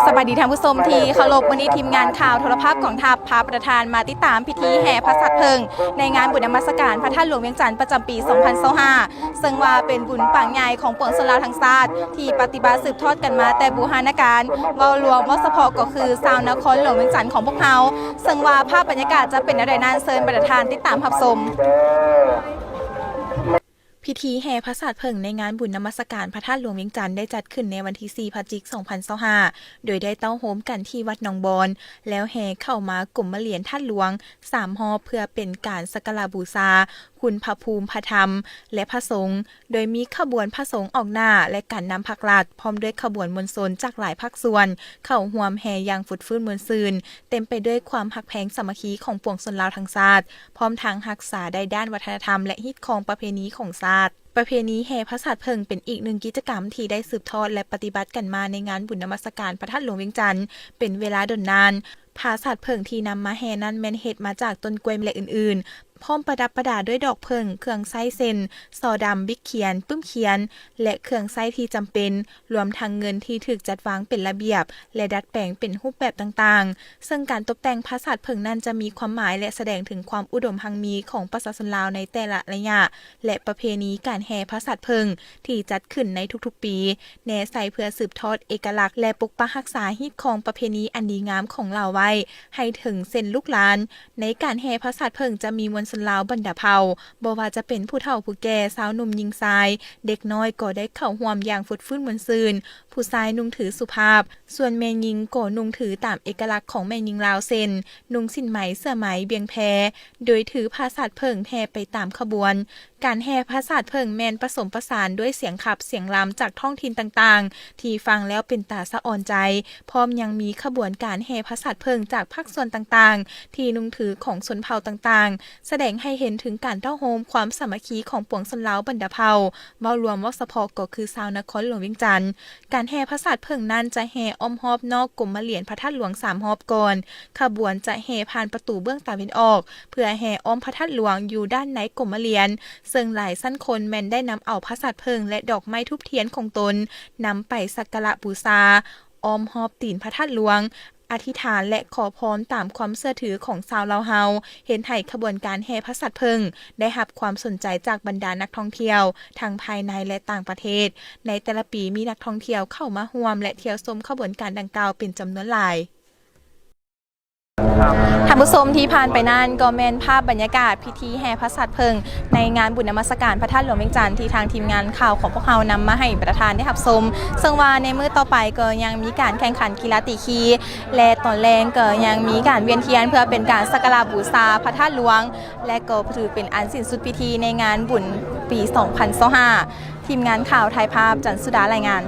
สวัสดีท่านผู้ชมที่เคารพวันนี้ทีมงานข่าวโทรภาพของทัพพาประธานมาติดตามพิธีแห่พระสัตว์เพลิงในงานบุญนมัสการพระธาตุหลวงเวียงจันทร์ประจำปี 2025 ซึ่งว่าเป็นบุญปังใหญ่ของปวงชนลาวทั้งชาติที่ปฏิบัติสืบทอดกันมาแต่บูหาการเว้ารวมว่าเฉพาะก็คือชาวนครหลวงเวียงจันทร์ของพวกเราซึ่งว่าภาพบรรยากาศจะเป็นอะไรนั้นเชิญประธานติดตามรับชมพิธีแห่พระสัตว์เพลิงในงานบุญนมัสการพระธาตุหลวงเวียงจันทร์ได้จัดขึ้นในวันที่ 4 พฤศจิกายน 2025 โดยได้เต้าโฮมกันที่วัดหนองบอนแล้วแห่เข้ามากลุ่มมะเหรียญธาตุหลวง3 ฮอบเพื่อเป็นการสักการะบูชาคุณพระภูมิพระธรรมและพระสงฆ์โดยมีขบวนพระสงฆ์ออกหน้าและการนำผักหลาดพร้อมด้วยขบวนมวลชนจากหลายภาคส่วนเข้าร่วมแห่อย่างฟุดฟื้นมวลซืนเต็มไปด้วยความหักแพงสามัคคีของปวงชนลาวทั้งชาติพร้อมทั้งรักษาได้ด้านวัฒนธรรมและฮิตครองประเพณีของชาติประเพณีแห่พระสัตว์เพลิงเป็นอีกหนึ่งกิจกรรมที่ได้สืบทอดและปฏิบัติกันมาในงานบุญนมัสการพระธาตุหลวงเวียงจันทร์เป็นเวลาดนนานพระสัตว์เพลิงที่นำมาแห่นั้นแม่นเฮ็ดมาจากต้นกล้วยและอื่นๆพร้อมประดับประดาด้วยดอกเพลิงเครื่องไส้เซนซอดำบิ๊กเขียนปึ้มเขียนและเครื่องไส้ที่จำเป็นรวมทั้งเงินที่ถูกจัดวางเป็นระเบียบและดัดแปลงเป็นรูปแบบต่างๆซึ่งการตกแต่งพระสัตว์เพลิงนั้นจะมีความหมายและแสดงถึงความอุดมหังมีของประชาชนลาวในแต่ละระยะและประเพณีการแห่พระสัตว์เพลิงที่จัดขึ้นในทุกๆปีแน่ใส่เพื่อสืบทอดเอกลักษณ์และปกปักรักษาฮิตของประเพณีอันดีงามของเราไว้ให้ถึงเส้นลูกหลานในการแห่พระสัตว์เพลิงจะมีมวลชนลาวบรรดาเผ่าบ่ว่าจะเป็นผู้เฒ่าผู้แก่สาวหนุ่มหญิงชายเด็กน้อยก็ได้เข้าร่วมอย่างฟุดฟื้นมวลซืนผู้ชายนุ่งถือสุภาพส่วนแม่หญิงก็นุ่งถือตามเอกลักษณ์ของแม่หญิงลาวเส้นนุ่งสิ้นไหมเสื้อไหมเบียงแพโดยถือพระสัตว์เพลิงแห่ไปตามขบวนการแห่พระสัตว์เพลิงแมนผสมผสานด้วยเสียงขับเสียงรำจากท้องถิ่นต่างๆที่ฟังแล้วเป็นตาสะอ่อนใจพร้อมยังมีขบวนการแห่พระสัตว์เพลิงจากภาคส่วนต่างๆที่นุ่งถือของชนเผ่าต่างๆแสดงให้เห็นถึงการเต้าโฮมความสามัคคีของปวงชนลาวบรรดาเผ่าเว้ารวมว่าเฉพาะก็คือชาวนครหลวงเวียงจันทร์การแห่พระสัตว์เพลิงนั้นจะแห่อ้อมรอบนอกกรมมะเหรียญพระธาตุหลวง3 รอบก่อนขบวนจะแห่ผ่านประตูเบื้องตะวันออกเพื่อแห่อ้อมพระธาตุหลวงอยู่ด้านในกรมมะเหรียญซึ่งหลายสั้นคนแม่นได้นำเอาพระสัตว์เพลิงและดอกไม้ทูบเทียนของตนนำไปสักการะบูชาอ้อมรอบตีนพระธาตุหลวงอธิษฐานและขอพรตามความเชื่อถือของชาวลาวเฮาเห็นให้ขบวนการแห่พระสัตว์เพลิงได้รับความสนใจจากบรรดานักท่องเที่ยวทั้งภายในและต่างประเทศในแต่ละปีมีนักท่องเที่ยวเข้ามาร่วมและเที่ยวชมขบวนการดังกล่าวเป็นจำนวนหลายท่านผู้ชมที่ผ่านไปนั่นก็แม่นภาพบรรยากาศพิธีแห่พระสัตว์เพลิงในงานบุญนมัสการพระธาตุหลวงเวียงจันทร์ที่ทางทีมงานข่าวของพวกเรานำมาให้ประธานได้รับชมซึ่งว่าในมื้อต่อไปก็ยังมีการแข่งขันกีฬาตีคีและตอนแรกก็ยังมีการเวียนเทียนเพื่อเป็นการสักการะบูชาพระธาตุหลวงและก็ถือเป็นอันสิ้นสุดพิธีในงานบุญปี 2025ทีมงานข่าวถ่ายภาพจันทร์สุดารายงาน